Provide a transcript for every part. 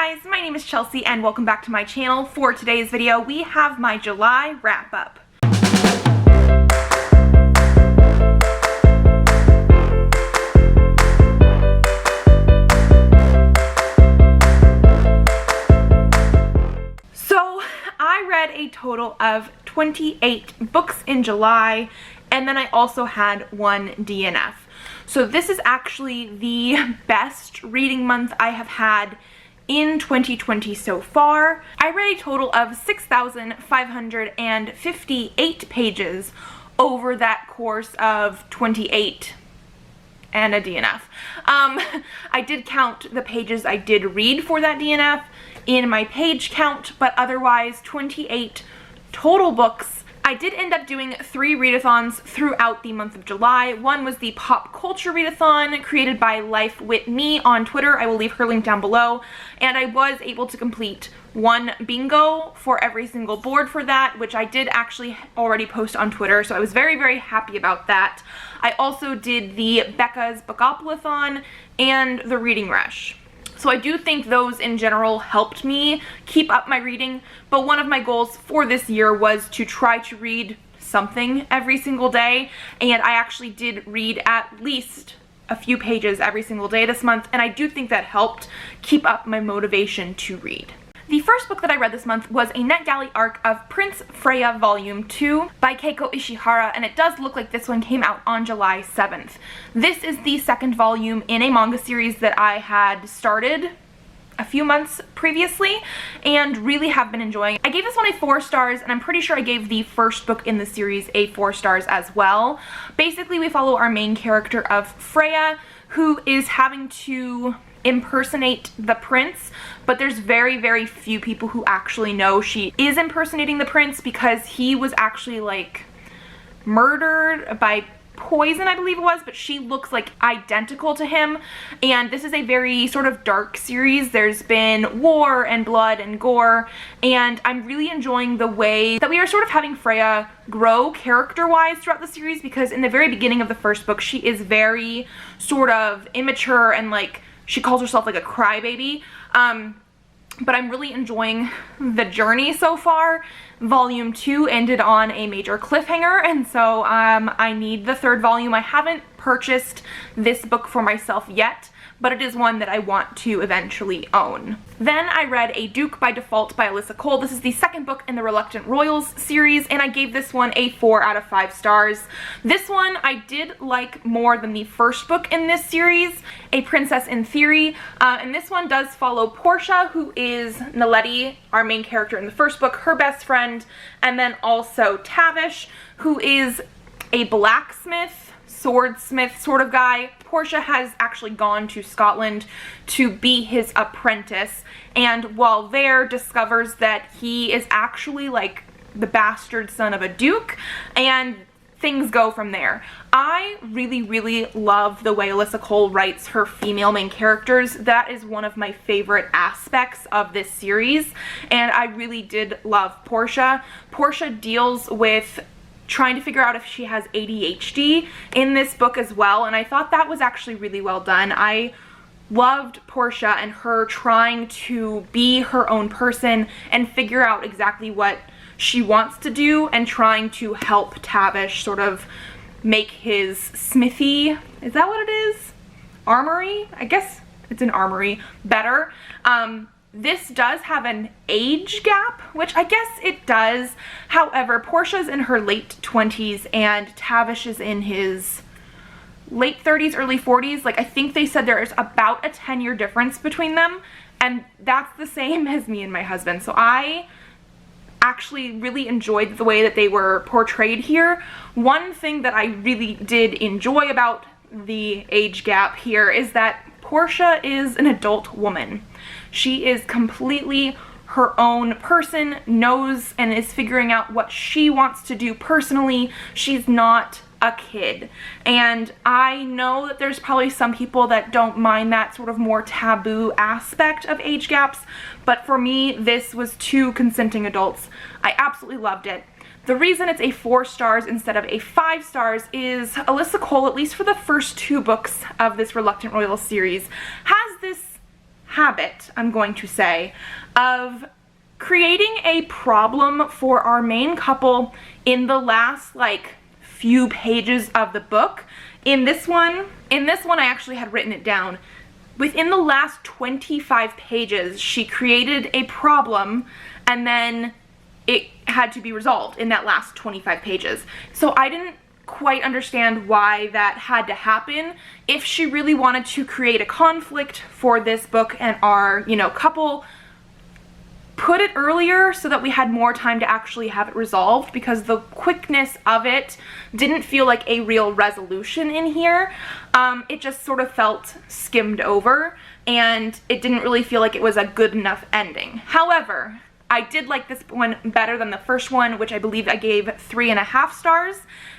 guys, my name is Chelsea and welcome back to my channel. For today's video, we have my July wrap-up. So, I read a total of 28 books in July, and then I also had one DNF. So this is actually the best reading month I have had in 2020 so far. I read a total of 6,558 pages over that course of 28 and a DNF. I did count the pages I did read for that DNF in my page count, but otherwise 28 total books. I did end up doing 3 readathons throughout the month of July. One was the pop culture readathon created by Life Wit Me on Twitter. I will leave her link down below. And I was able to complete 1 bingo for every single board for that, which I did actually already post on Twitter, so I was very, very happy about that. I also did the Becca's Bookopoly-thon and the Reading Rush. So I do think those in general helped me keep up my reading, but one of my goals for this year was to try to read something every single day, and I actually did read at least a few pages every single day this month, and I do think that helped keep up my motivation to read. The first book that I read this month was a NetGalley arc of Prince Freya Volume 2 by Keiko Ishihara, and it does look like this one came out on July 7th. This is the second volume in a manga series that I had started a few months previously and really have been enjoying. I gave this one a 4 stars, and I'm pretty sure I gave the first book in the series a 4 stars as well. Basically, we follow our main character of Freya, who is having to impersonate the prince, but there's very, very few people who actually know she is impersonating the prince because he was actually like murdered by poison, I believe it was, but she looks like identical to him. And this is a very sort of dark series. There's been war and blood and gore, and I'm really enjoying the way that we are sort of having Freya grow character-wise throughout the series, because in the very beginning of the first book she is very sort of immature and like she calls herself like a crybaby, but I'm really enjoying the journey so far. Volume 2 ended on a major cliffhanger, and so I need the 3rd volume. I haven't purchased this book for myself yet, but it is one that I want to eventually own. Then I read A Duke by Default by Alyssa Cole. This is the second book in the Reluctant Royals series, and I gave this one a 4 out of 5 stars. This one I did like more than the first book in this series, A Princess in Theory, and this one does follow Portia, who is Naledi, our main character in the first book, her best friend, and then also Tavish, who is a blacksmith, swordsmith sort of guy. Portia has actually gone to Scotland to be his apprentice, and while there discovers that he is actually like the bastard son of a duke, and things go from there. I really, really love the way Alyssa Cole writes her female main characters. That is one of my favorite aspects of this series, and I really did love Portia. Portia deals with trying to figure out if she has ADHD in this book as well, and I thought that was actually really well done. I loved Portia and her trying to be her own person and figure out exactly what she wants to do, and trying to help Tavish sort of make his smithy, is that what it is? Armory? I guess it's an armory, better. This does have an age gap, which I guess it does. However, Portia's in her late 20s and Tavish is in his late 30s, early 40s. Like, I think they said there's about a 10-year difference between them, and that's the same as me and my husband. So I actually really enjoyed the way that they were portrayed here. One thing that I really did enjoy about the age gap here is that Portia is an adult woman. She is completely her own person, knows and is figuring out what she wants to do personally. She's not a kid. And I know that there's probably some people that don't mind that sort of more taboo aspect of age gaps, but for me, this was 2 consenting adults. I absolutely loved it. The reason it's a 4 stars instead of a 5 stars is Alyssa Cole, at least for the first 2 books of this Reluctant Royals series, has this habit, I'm going to say, of creating a problem for our main couple in the last like few pages of the book. In this one I actually had written it down. Within the last 25 pages, she created a problem and then it had to be resolved in that last 25 pages. So I didn't quite understand why that had to happen. If she really wanted to create a conflict for this book and our, you know, couple, put it earlier so that we had more time to actually have it resolved, because the quickness of it didn't feel like a real resolution in here. It just sort of felt skimmed over, and it didn't really feel like it was a good enough ending. However, I did like this one better than the first one, which I believe I gave 3.5 stars,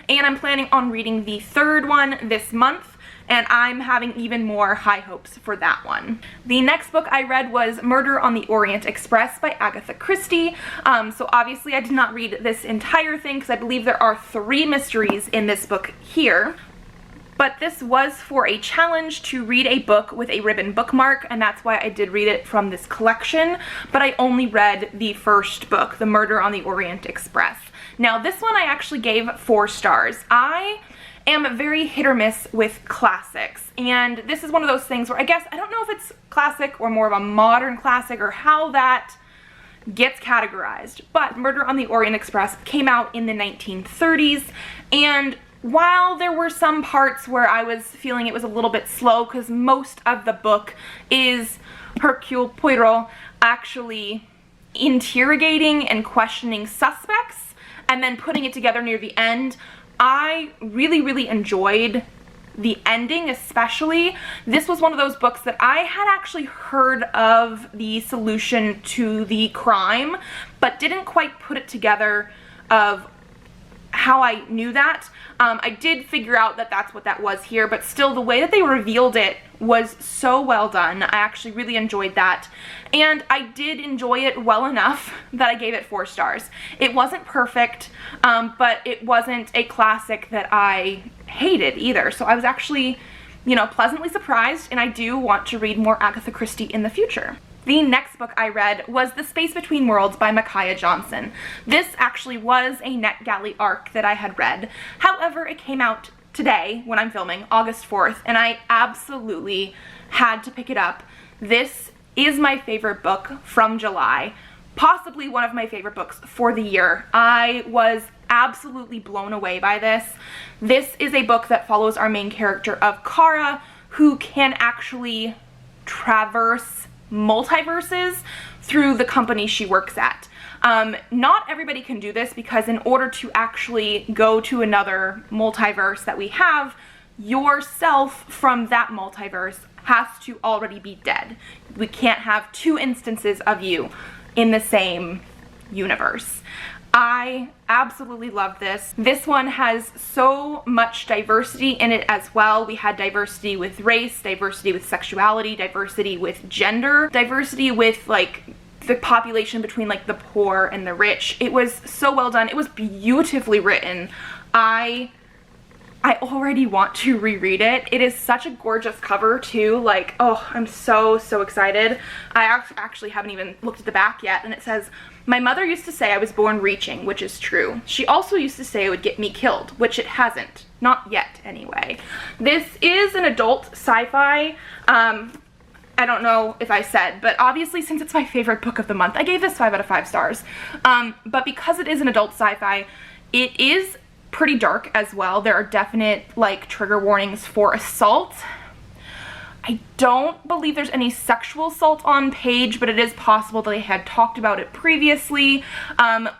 and I'm planning on reading the third one this month, and I'm having even more high hopes for that one. The next book I read was Murder on the Orient Express by Agatha Christie. So obviously I did not read this entire thing because I believe there are 3 mysteries in this book here. But this was for a challenge to read a book with a ribbon bookmark, and that's why I did read it from this collection, but I only read the first book, The Murder on the Orient Express. Now this one I actually gave 4 stars. I am very hit or miss with classics, and this is one of those things where I guess I don't know if it's classic or more of a modern classic or how that gets categorized, but Murder on the Orient Express came out in the 1930s, and while there were some parts where I was feeling it was a little bit slow, because most of the book is Hercule Poirot actually interrogating and questioning suspects and then putting it together near the end, I really enjoyed the ending especially. This was one of those books that I had actually heard of the solution to the crime, but didn't quite put it together of how I knew that. I did figure out that that's what that was here, but still the way that they revealed it was so well done. I actually really enjoyed that, and I did enjoy it well enough that I gave it 4 stars. It wasn't perfect, but it wasn't a classic that I hated either, so I was actually, you know, pleasantly surprised, and I do want to read more Agatha Christie in the future. The next book I read was The Space Between Worlds by Micaiah Johnson. This actually was a NetGalley arc that I had read. However, it came out today when I'm filming, August 4th, and I absolutely had to pick it up. This is my favorite book from July, possibly one of my favorite books for the year. I was absolutely blown away by this. This is a book that follows our main character of Kara, who can actually traverse multiverses through the company she works at. Not everybody can do this, because in order to actually go to another multiverse that we have, yourself from that multiverse has to already be dead. We can't have 2 instances of you in the same universe. I absolutely love this. This one has so much diversity in it as well. We had diversity with race, diversity with sexuality, diversity with gender, diversity with like the population between like the poor and the rich. It was so well done. It was beautifully written. I already want to reread it. It is such a gorgeous cover too. Like, oh, I'm so excited. I actually haven't even looked at the back yet, and it says, "My mother used to say I was born reaching, which is true. She also used to say it would get me killed, which it hasn't. Not yet, anyway." This is an adult sci-fi. I don't know if I said, but obviously since it's my favorite book of the month, I gave this 5 out of 5 stars. But because it is an adult sci-fi, it is pretty dark as well. There are definite like trigger warnings for assault. I don't believe there's any sexual assault on page, but it is possible they had talked about it previously.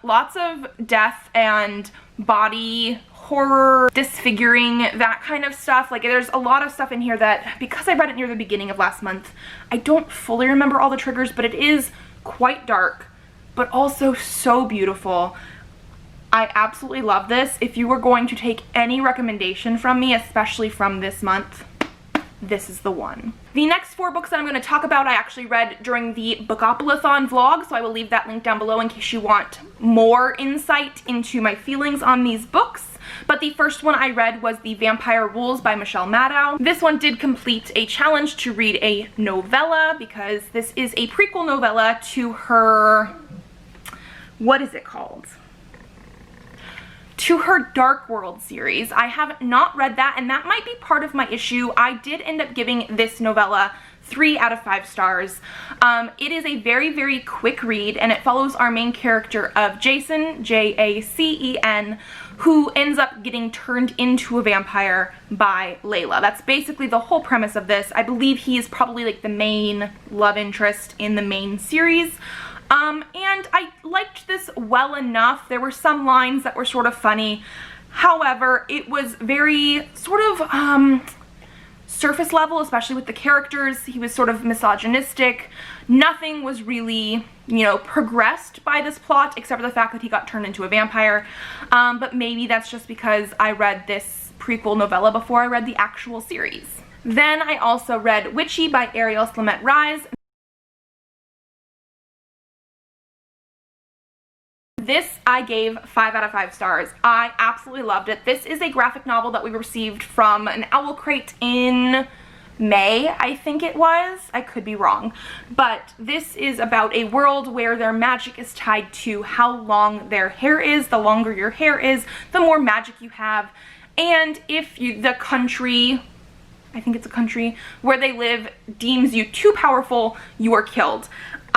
Lots of death and body horror, disfiguring, that kind of stuff. Like, there's a lot of stuff in here that, because I read it near the beginning of last month, I don't fully remember all the triggers, but it is quite dark, but also so beautiful. I absolutely love this. If you were going to take any recommendation from me, especially from this month, this is the one. The next 4 books that I'm going to talk about I actually read during the Bookopoly-thon vlog, so I will leave that link down below in case you want more insight into my feelings on these books. but the first one I read was The Vampire Rules by Michelle Maddow. This one did complete a challenge to read a novella because this is a prequel novella to her, what is it called? To her Dark World series. I have not read that, and that might be part of my issue. I did end up giving this novella 3 out of 5 stars. It is a very, very quick read, and it follows our main character of Jason, Jacen, who ends up getting turned into a vampire by Layla. That's basically the whole premise of this. I believe he is probably like the main love interest in the main series. And I liked this well enough. There were some lines that were sort of funny. However, it was very sort of, surface level, especially with the characters. He was sort of misogynistic. Nothing was really, you know, progressed by this plot except for the fact that he got turned into a vampire. But maybe that's just because I read this prequel novella before I read the actual series. Then I also read Witchy by Ariel Slamette Rise. This I gave 5 out of 5 stars. I absolutely loved it. This is a graphic novel that we received from an Owl Crate in May, I think it was. I could be wrong. But this is about a world where their magic is tied to how long their hair is. The longer your hair is, the more magic you have. And if the country, I think it's a country, where they live deems you too powerful, you are killed.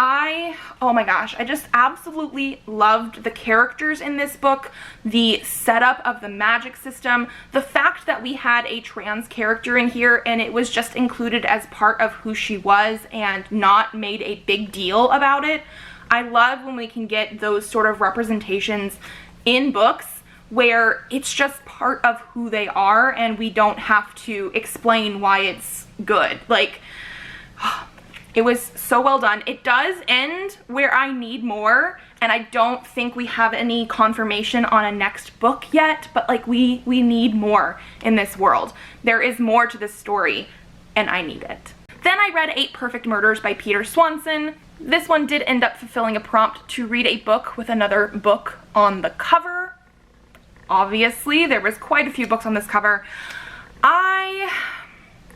Oh my gosh, I just absolutely loved the characters in this book, the setup of the magic system, the fact that we had a trans character in here and it was just included as part of who she was and not made a big deal about it. I love when we can get those sort of representations in books where it's just part of who they are and we don't have to explain why it's good. Like, it was so well done. It does end where I need more, and I don't think we have any confirmation on a next book yet, but like we need more in this world. There is more to this story, and I need it. Then I read 8 Perfect Murders by Peter Swanson. This one did end up fulfilling a prompt to read a book with another book on the cover. Obviously, there was quite a few books on this cover. I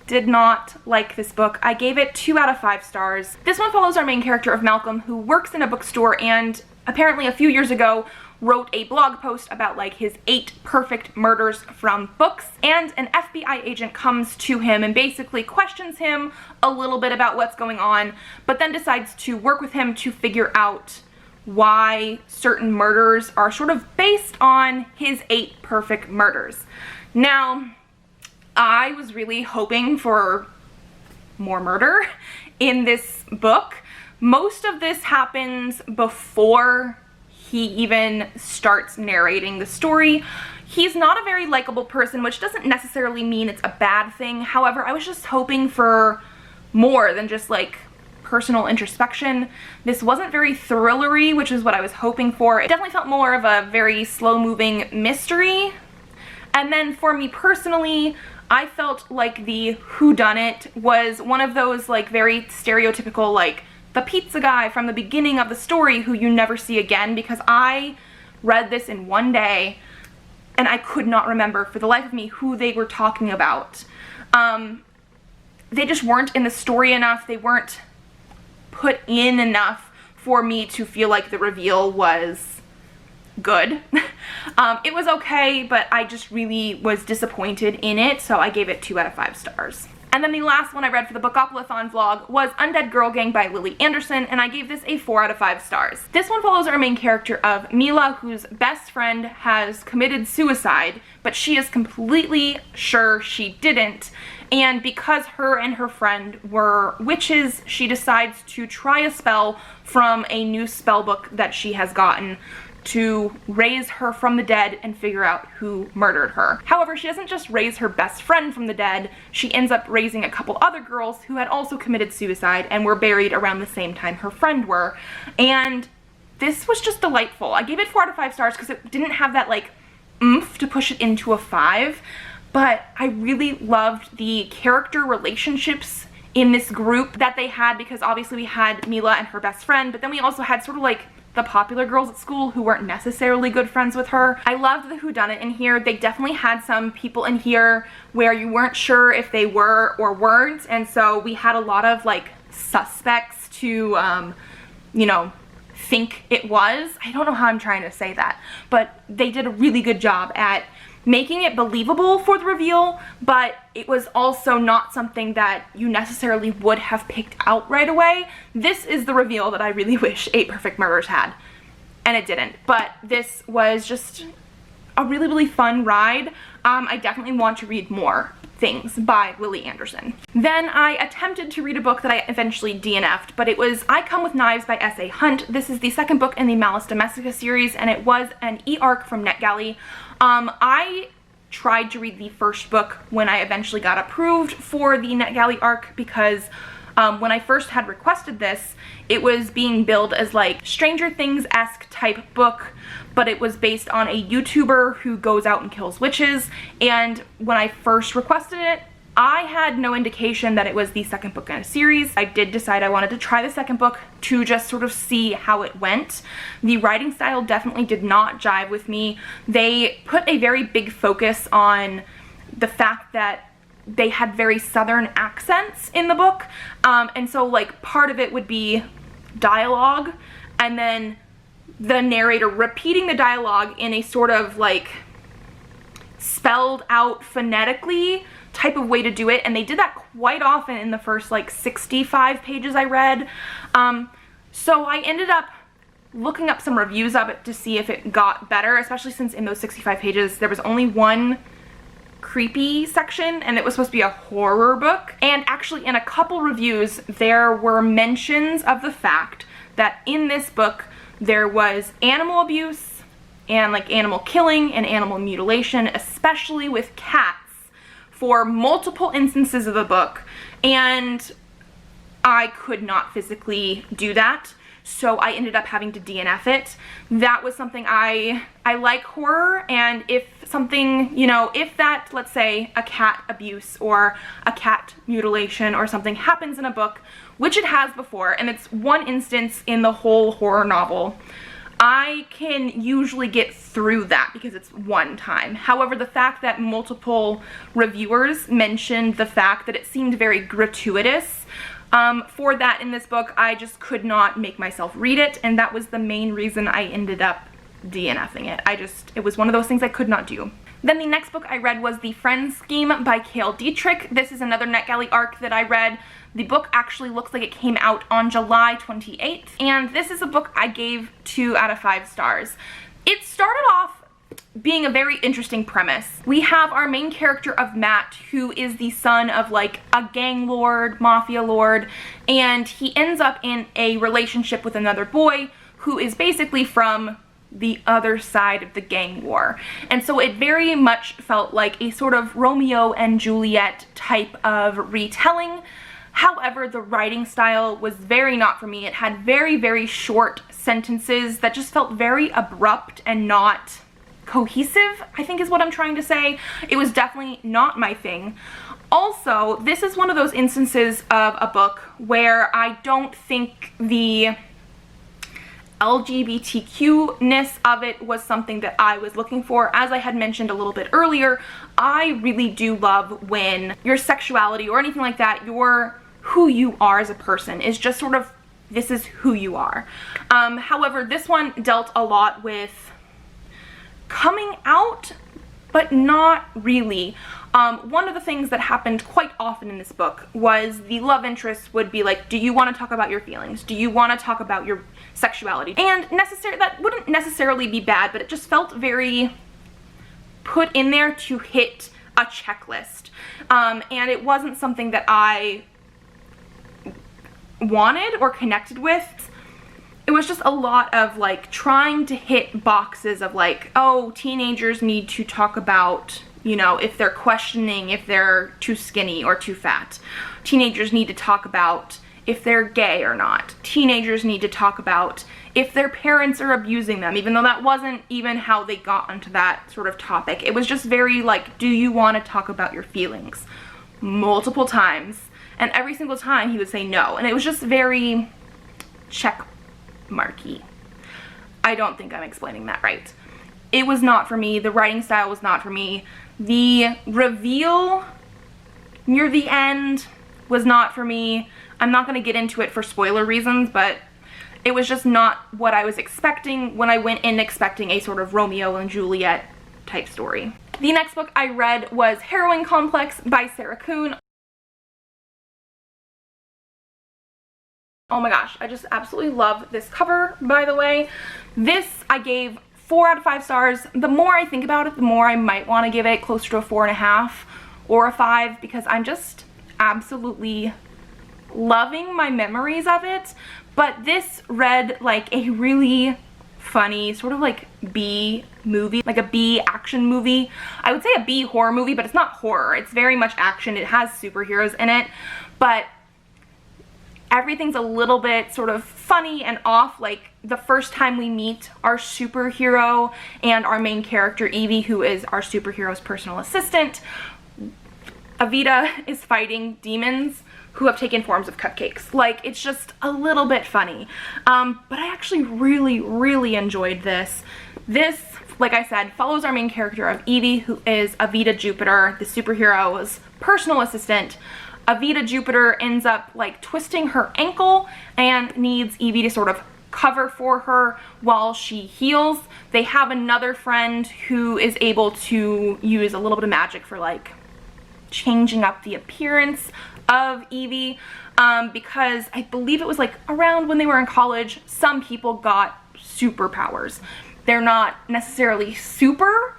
did not like this book. I gave it 2 out of 5 stars. This one follows our main character of Malcolm, who works in a bookstore and apparently a few years ago wrote a blog post about like his 8 perfect murders from books, and an FBI agent comes to him and basically questions him a little bit about what's going on, but then decides to work with him to figure out why certain murders are sort of based on his 8 perfect murders. Now, I was really hoping for more murder in this book. Most of this happens before he even starts narrating the story. He's not a very likable person, which doesn't necessarily mean it's a bad thing. However, I was just hoping for more than just like personal introspection. This wasn't very thrillery, which is what I was hoping for. It definitely felt more of a very slow-moving mystery. And then for me personally, I felt like the whodunit was one of those like very stereotypical, like the pizza guy from the beginning of the story who you never see again, because I read this in one day and I could not remember for the life of me who they were talking about. They just weren't in the story enough. They weren't put in enough for me to feel like the reveal was good. It was okay, but I just really was disappointed in it, so I gave it 2 out of 5 stars. And then the last one I read for the Bookopoly-thon vlog was Undead Girl Gang by Lily Anderson, and I gave this a 4 out of 5 stars. This one follows our main character of Mila, whose best friend has committed suicide, but she is completely sure she didn't. And because her and her friend were witches, she decides to try a spell from a new spell book that she has gotten to raise her from the dead and figure out who murdered her. However, she doesn't just raise her best friend from the dead, she ends up raising a couple other girls who had also committed suicide and were buried around the same time her friend were. And this was just delightful. I gave it 4 out of 5 stars because it didn't have that like oomph to push it into a 5, but I really loved the character relationships in this group that they had, because obviously we had Mila and her best friend, but then we also had sort of like the popular girls at school who weren't necessarily good friends with her. I loved the whodunit in here. They definitely had some people in here where you weren't sure if they were or weren't, and so we had a lot of like suspects to, you know, think it was. I don't know how I'm trying to say that, but they did a really good job at making it believable for the reveal, but it was also not something that you necessarily would have picked out right away. This is the reveal that I really wish 8 Perfect Murders had, and it didn't. But this was just a really, really fun ride. I definitely want to read more things by Lily Anderson. Then I attempted to read a book that I eventually DNF'd, but it was I Come With Knives by S.A. Hunt. This is the second book in the Malice Domestica series, and it was an e-arc from NetGalley. I tried to read the first book when I eventually got approved for the NetGalley arc, because when I first had requested this, it was being billed as like Stranger Things-esque type book, but it was based on a YouTuber who goes out and kills witches, and when I first requested it, I had no indication that it was the second book in a series. I did decide I wanted to try the second book to just sort of see how it went. The writing style definitely did not jive with me. They put a very big focus on the fact that they had very southern accents in the book, and so like part of it would be dialogue, and then the narrator repeating the dialogue in a sort of like spelled out phonetically type of way to do it, and they did that quite often in the first like 65 pages I read. So I ended up looking up some reviews of it to see if it got better, especially since in those 65 pages there was only one creepy section, and it was supposed to be a horror book. And actually in a couple reviews there were mentions of the fact that in this book there was animal abuse and like animal killing and animal mutilation, especially with cats, for multiple instances of the book, and I could not physically do that, so I ended up having to DNF it. That was something I like horror, and if something, you know, if that, let's say, a cat abuse or a cat mutilation or something happens in a book, which it has before, and it's one instance in the whole horror novel, I can usually get through that because it's one time. However, the fact that multiple reviewers mentioned the fact that it seemed very gratuitous for that in this book, I just could not make myself read it, and that was the main reason I ended up DNFing it. It was one of those things I could not do. Then the next book I read was The Friends Scheme by Cale Dietrich. This is another NetGalley arc that I read. The book actually looks like it came out on July 28th, and this is a book I gave 2 out of 5 stars. It started off being a very interesting premise. We have our main character of Matt, who is the son of like a gang lord, mafia lord, and he ends up in a relationship with another boy who is basically from the other side of the gang war. And so it very much felt like a sort of Romeo and Juliet type of retelling. However, the writing style was very not for me. It had very, very short sentences that just felt very abrupt and not cohesive, I think is what I'm trying to say. It was definitely not my thing. Also, this is one of those instances of a book where I don't think the LGBTQ-ness of it was something that I was looking for. As I had mentioned a little bit earlier, I really do love when your sexuality or anything like that, who you are as a person is just sort of, this is who you are. However, this one dealt a lot with coming out, but not really. One of the things that happened quite often in this book was the love interest would be like, do you want to talk about your feelings? Do you want to talk about your sexuality? And that wouldn't necessarily be bad, but it just felt very put in there to hit a checklist. And it wasn't something that I wanted or connected with. It was just a lot of like trying to hit boxes of like, oh, teenagers need to talk about, you know, if they're questioning if they're too skinny or too fat. Teenagers need to talk about if they're gay or not. Teenagers need to talk about if their parents are abusing them, even though that wasn't even how they got onto that sort of topic. It was just very like, do you want to talk about your feelings? Multiple times. And every single time he would say no. And it was just very check marky. I don't think I'm explaining that right. It was not for me. The writing style was not for me. The reveal near the end was not for me. I'm not going to get into it for spoiler reasons, but it was just not what I was expecting when I went in expecting a sort of Romeo and Juliet type story. The next book I read was Harrowing Complex by Sarah Kuhn. Oh my gosh, I just absolutely love this cover, by the way. This I gave 4 out of 5 stars. The more I think about it, the more I might want to give it closer to a 4.5 or a 5, because I'm just absolutely loving my memories of it. But this read like a really funny sort of like B movie, like a B action movie. I would say a B horror movie, but it's not horror. It's very much action. It has superheroes in it, but everything's a little bit sort of funny and off. Like the first time we meet our superhero and our main character Evie, who is our superhero's personal assistant, Evita is fighting demons who have taken forms of cupcakes. Like, it's just a little bit funny. But I actually really enjoyed this. This, like I said, follows our main character of Evie, who is Evita Jupiter, the superhero's personal assistant. Evita Jupiter ends up like twisting her ankle and needs Evie to sort of cover for her while she heals. They have another friend who is able to use a little bit of magic for like changing up the appearance of Evie, because I believe it was like around when they were in college, some people got superpowers. They're not necessarily super,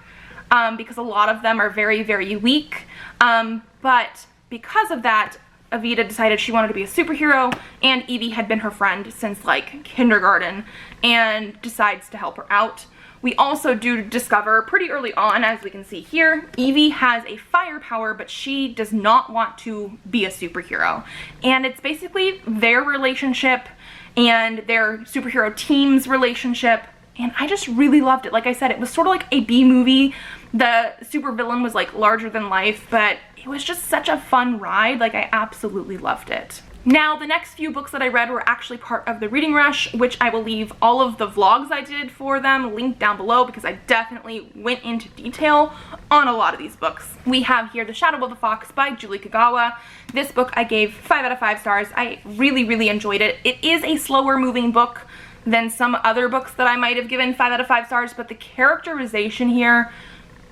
because a lot of them are very weak, but because of that, Evita decided she wanted to be a superhero, and Evie had been her friend since like kindergarten and decides to help her out. We also do discover pretty early on, as we can see here, Evie has a fire power, but she does not want to be a superhero. And it's basically their relationship and their superhero team's relationship, and I just really loved it. Like I said, it was sort of like a B movie. The supervillain was like larger than life, but it was just such a fun ride. Like, I absolutely loved it. Now, the next few books that I read were actually part of the reading rush, which I will leave all of the vlogs I did for them linked down below, because I definitely went into detail on a lot of these books. We have here The Shadow of the Fox by Julie Kagawa. This book I gave 5 out of 5 stars. I really enjoyed it. It is a slower moving book than some other books that I might have given 5 out of 5 stars, but the characterization here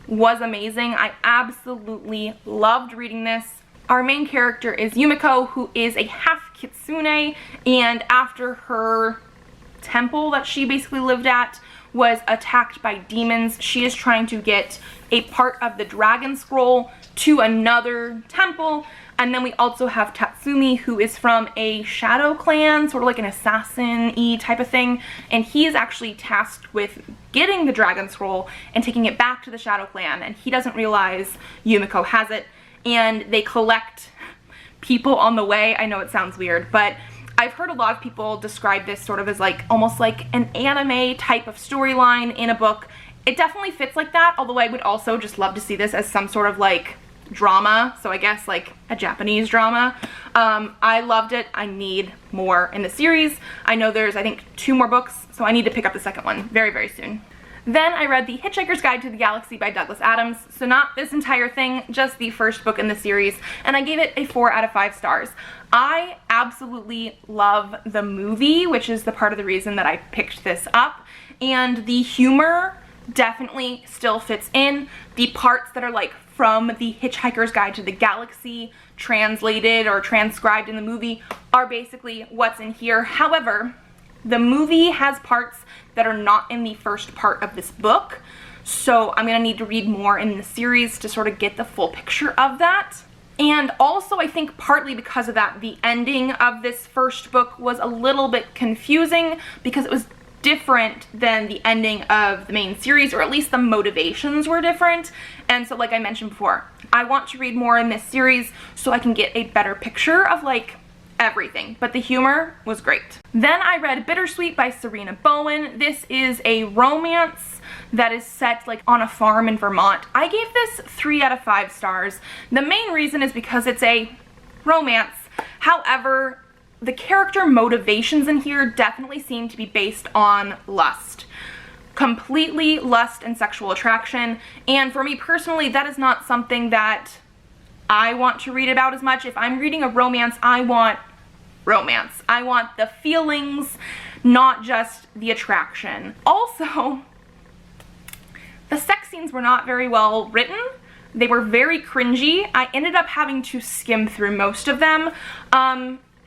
was amazing. I absolutely loved reading this. Our main character is Yumiko, who is a half kitsune, and after her temple that she basically lived at was attacked by demons, she is trying to get a part of the dragon scroll to another temple. And then we also have Tatsumi, who is from a shadow clan, sort of like an assassin-y type of thing, and he is actually tasked with getting the dragon scroll and taking it back to the shadow clan, and he doesn't realize Yumiko has it, and they collect people on the way. I know it sounds weird, but I've heard a lot of people describe this sort of as like almost like an anime type of storyline in a book. It definitely fits like that, although I would also just love to see this as some sort of like drama, so I guess like a Japanese drama. I loved it. I need more in the series. I know there's, I think, 2 more books, so I need to pick up the second one very soon. Then I read The Hitchhiker's Guide to the Galaxy by Douglas Adams, so not this entire thing, just the first book in the series, and I gave it a 4 out of 5 stars. I absolutely love the movie, which is the part of the reason that I picked this up, and the humor definitely still fits in. The parts that are like from The Hitchhiker's Guide to the Galaxy translated or transcribed in the movie are basically what's in here. However, the movie has parts that are not in the first part of this book, so I'm gonna need to read more in the series to sort of get the full picture of that. And also, I think partly because of that, the ending of this first book was a little bit confusing because it was different than the ending of the main series, or at least the motivations were different. And so, like I mentioned before, I want to read more in this series so I can get a better picture of like everything, but the humor was great. Then I read Bittersweet by Serena Bowen. This is a romance that is set like on a farm in Vermont. I gave this 3 out of 5 stars. The main reason is because it's a romance. However, the character motivations in here definitely seem to be based on lust. Completely lust and sexual attraction. And for me personally, that is not something that I want to read about as much. If I'm reading a romance, I want romance. I want the feelings, not just the attraction. Also, the sex scenes were not very well written. They were very cringy. I ended up having to skim through most of them.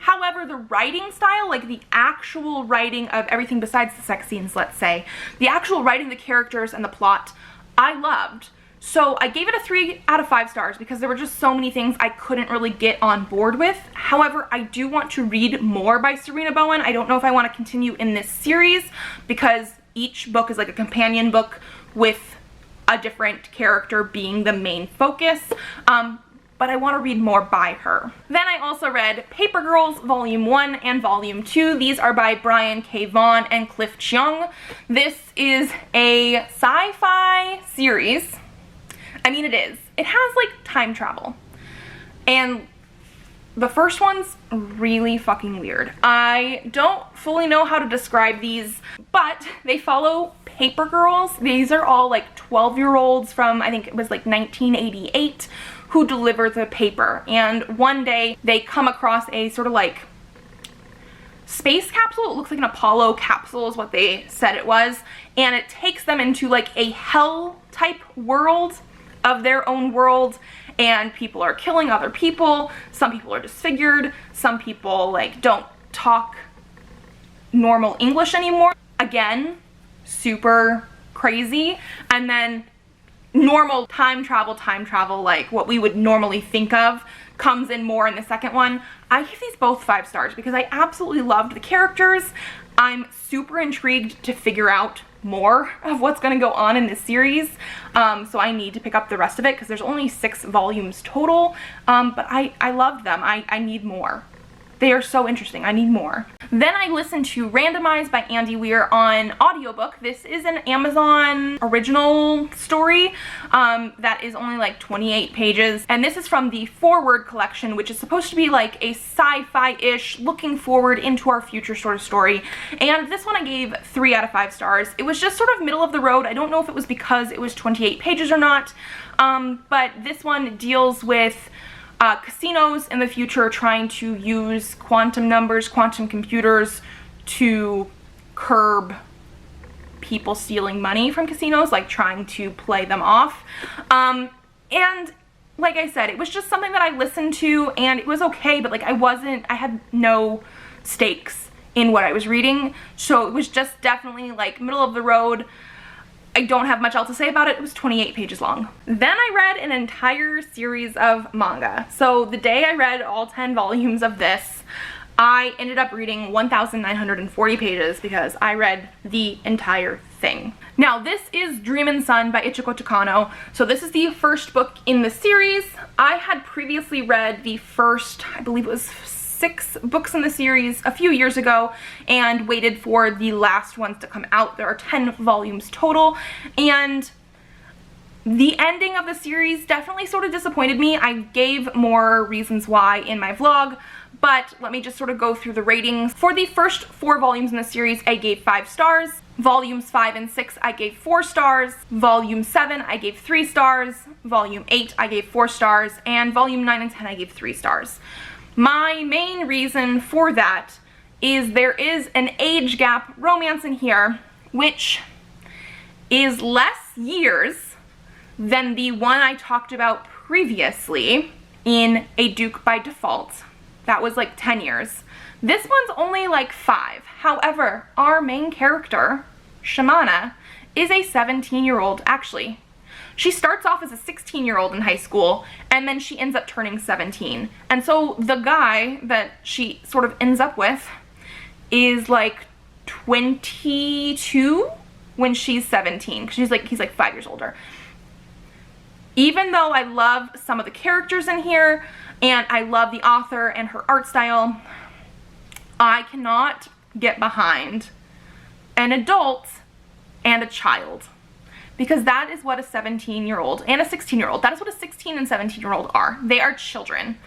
However, the writing style, like the actual writing of everything besides the sex scenes, let's say, the actual writing of the characters and the plot, I loved. So I gave it a 3 out of 5 stars because there were just so many things I couldn't really get on board with. However, I do want to read more by Sarina Bowen. I don't know if I want to continue in this series because each book is like a companion book with a different character being the main focus. But I want to read more by her. Then I also read Paper Girls Volume 1 and Volume 2. These are by Brian K. Vaughan and Cliff Chiang. This is a sci-fi series. I mean, it is. It has like time travel. And the first one's really fucking weird. I don't fully know how to describe these, but they follow paper girls. These are all like 12-year-olds from, I think it was like 1988, who deliver the paper. And one day they come across a sort of like space capsule. It looks like an Apollo capsule is what they said it was. And it takes them into like a hell type world of their own world. And people are killing other people. Some people are disfigured. Some people like don't talk normal English anymore. Again, super crazy. And then normal time travel, like what we would normally think of, comes in more in the second one. I give these both 5 stars because I absolutely loved the characters. I'm super intrigued to figure out more of what's going to go on in this series, so I need to pick up the rest of it because there's only 6 volumes total, but I loved them. I need more. They are so interesting. I need more. Then I listened to Randomize by Andy Weir on audiobook. This is an Amazon original story that is only like 28 pages. And this is from the Forward collection, which is supposed to be like a sci-fi-ish, looking forward into our future sort of story. And this one I gave 3 out of 5 stars. It was just sort of middle of the road. I don't know if it was because it was 28 pages or not, but this one deals with casinos in the future trying to use quantum numbers, quantum computers to curb people stealing money from casinos, like trying to play them off. And like I said, it was just something that I listened to and it was okay, but like I had no stakes in what I was reading. So it was just definitely like middle of the road. I don't have much else to say about it. It was 28 pages long. Then I read an entire series of manga. So the day I read all 10 volumes of this, I ended up reading 1,940 pages because I read the entire thing. Now this is Dreamin Sun by Ichiko Takano. So this is the first book in the series. I had previously read the first, I believe it was 6 books in the series a few years ago and waited for the last ones to come out. There are 10 volumes total, and the ending of the series definitely sort of disappointed me. I gave more reasons why in my vlog, but let me just sort of go through the ratings. For the first 4 volumes in the series, I gave 5 stars. Volumes 5 and 6, I gave 4 stars. Volume 7, I gave 3 stars. Volume 8, I gave 4 stars. And Volume 9 and 10, I gave 3 stars. My main reason for that is there is an age gap romance in here, which is less years than the one I talked about previously in A Duke by Default. That was like 10 years. This one's only like 5. However, our main character, Shamana, is a 17-year-old, actually. She starts off as a 16-year-old in high school, and then she ends up turning 17. And so the guy that she sort of ends up with is like 22 when she's 17, because he's like 5 years older. Even though I love some of the characters in here, and I love the author and her art style, I cannot get behind an adult and a child. Because that is what a 17-year-old and a 16-year-old, that is what a 16 and 17-year-old are. They are children.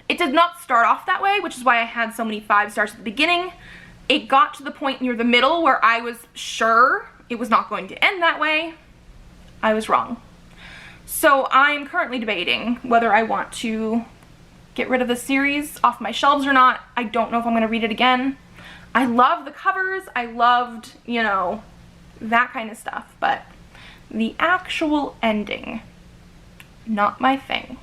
It did not start off that way, which is why I had so many 5 stars at the beginning. It got to the point near the middle where I was sure it was not going to end that way. I was wrong. So I'm currently debating whether I want to get rid of the series off my shelves or not. I don't know if I'm going to read it again. I love the covers. I loved, you know, that kind of stuff. But the actual ending, not my thing.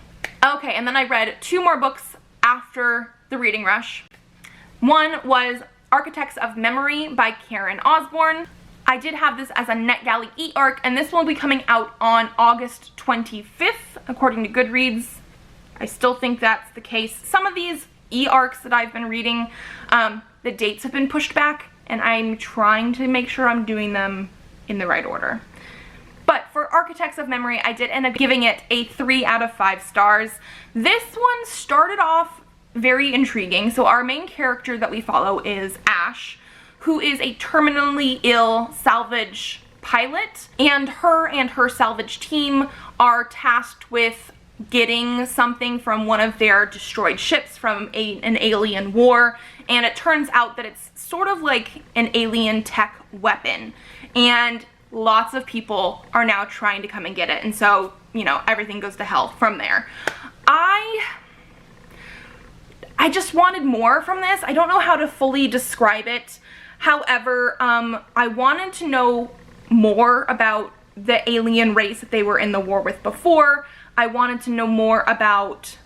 Okay, and then I read 2 more books after the reading rush. One was Architects of Memory by Karen Osborne. I did have this as a NetGalley e-arc, and this will be coming out on August 25th, according to Goodreads. I still think that's the case. Some of these e-arcs that I've been reading, the dates have been pushed back, and I'm trying to make sure I'm doing them in the right order. But for Architects of Memory, I did end up giving it a 3 out of 5 stars. This one started off very intriguing. So our main character that we follow is Ash, who is a terminally ill salvage pilot, and her salvage team are tasked with getting something from one of their destroyed ships from an alien war, and it turns out that it's sort of like an alien tech weapon, and lots of people are now trying to come and get it, and so, you know, everything goes to hell from there. I just wanted more from this. I don't know how to fully describe it. However, I wanted to know more about the alien race that they were in the war with before. I wanted to know more about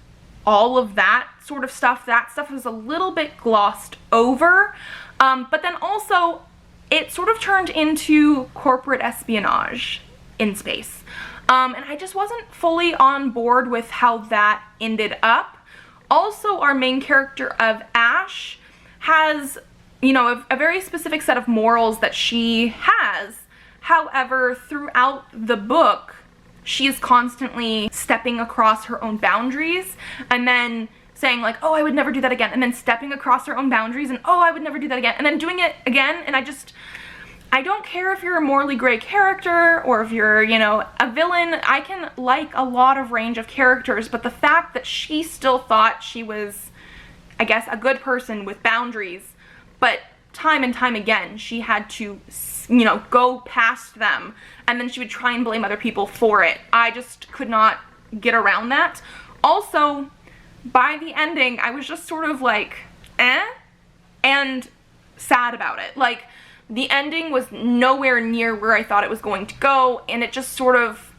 all of that sort of stuff. That stuff was a little bit glossed over. But then also, it sort of turned into corporate espionage in space. And I just wasn't fully on board with how that ended up. Also, our main character of Ash has, you know, a very specific set of morals that she has. However, throughout the book, she is constantly stepping across her own boundaries and then saying like, oh, I would never do that again, and then stepping across her own boundaries and, oh, I would never do that again, and then doing it again. And I don't care if you're a morally gray character or if you're, you know, a villain. I can like a lot of range of characters, but the fact that she still thought she was, I guess, a good person with boundaries, but time and time again, she had to, you know, go past them, and then she would try and blame other people for it. I just could not get around that. Also, by the ending, I was just sort of like, and sad about it. Like, the ending was nowhere near where I thought it was going to go, and it just sort of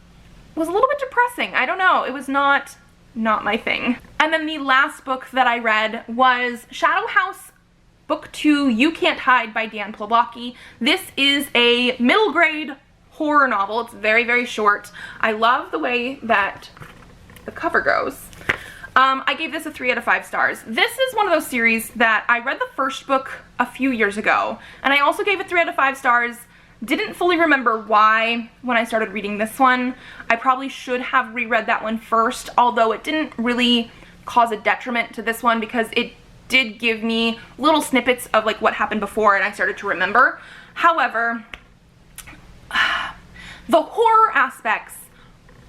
was a little bit depressing. I don't know. It was not my thing. And then the last book that I read was Shadow House Book 2, You Can't Hide by Dan Plawocki. This is a middle grade horror novel. It's very, very short. I love the way that the cover goes. I gave this a 3 out of 5 stars. This is one of those series that I read the first book a few years ago, and I also gave it 3 out of 5 stars. Didn't fully remember why when I started reading this one. I probably should have reread that one first, although it didn't really cause a detriment to this one because it did give me little snippets of like what happened before and I started to remember. However, the horror aspects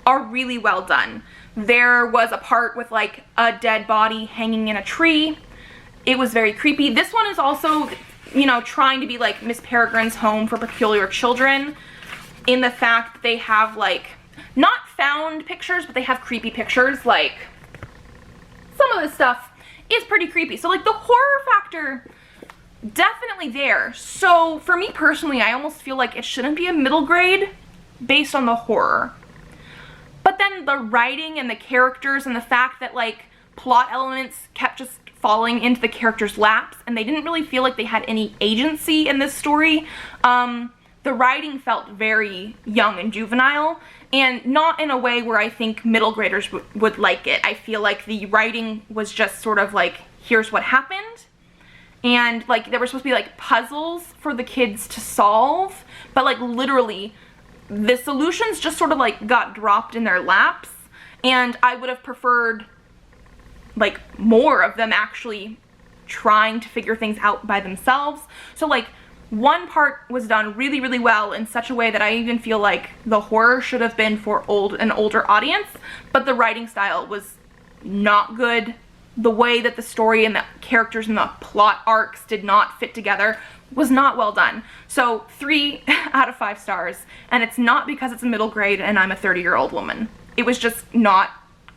are really well done. There was a part with like a dead body hanging in a tree. It was very creepy. This one is also, you know, trying to be like Miss Peregrine's Home for Peculiar Children in the fact that they have like, not found pictures, but they have creepy pictures. Like, some of this stuff is pretty creepy. So like the horror factor, definitely there. So for me personally, I almost feel like it shouldn't be a middle grade based on the horror. But then the writing and the characters and the fact that like plot elements kept just falling into the characters' laps and they didn't really feel like they had any agency in this story. The writing felt very young and juvenile, and not in a way where I think middle graders would like it. I feel like the writing was just sort of like, here's what happened, and like there were supposed to be like puzzles for the kids to solve, but like literally the solutions just sort of like got dropped in their laps, and I would have preferred like more of them actually trying to figure things out by themselves. So like one part was done really, really well in such a way that I even feel like the horror should have been for an older audience, but the writing style was not good the way that the story and the characters and the plot arcs did not fit together was not well done. So 3 out of 5 stars, and it's not because it's a middle grade and I'm a 30-year-old woman. It was just not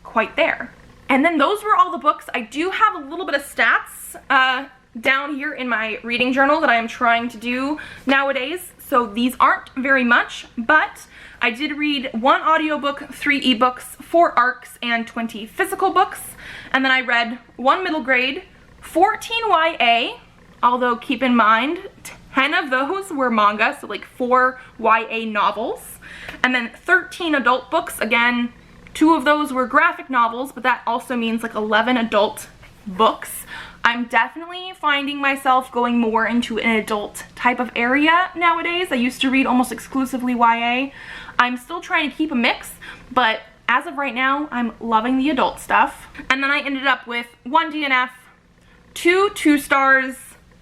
quite there. And then those were all the books. I do have a little bit of stats down here in my reading journal that I am trying to do nowadays. So these aren't very much, but I did read 1 audiobook, 3 ebooks, 4 arcs, and 20 physical books. And then I read 1 middle grade, 14 YA, although keep in mind, 10 of those were manga, so like 4 YA novels. And then 13 adult books. Again, 2 of those were graphic novels, but that also means like 11 adult books. I'm definitely finding myself going more into an adult type of area nowadays. I used to read almost exclusively YA. I'm still trying to keep a mix, but as of right now, I'm loving the adult stuff. And then I ended up with 1 DNF, 2 2 stars,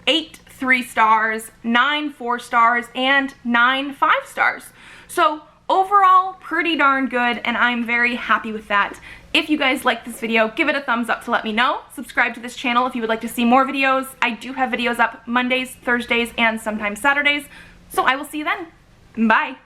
8 3 stars, 9 4 stars, and 9 5 stars. So overall, pretty darn good, and I'm very happy with that. If you guys like this video, give it a thumbs up to let me know. Subscribe to this channel if you would like to see more videos. I do have videos up Mondays, Thursdays, and sometimes Saturdays. So I will see you then. Bye.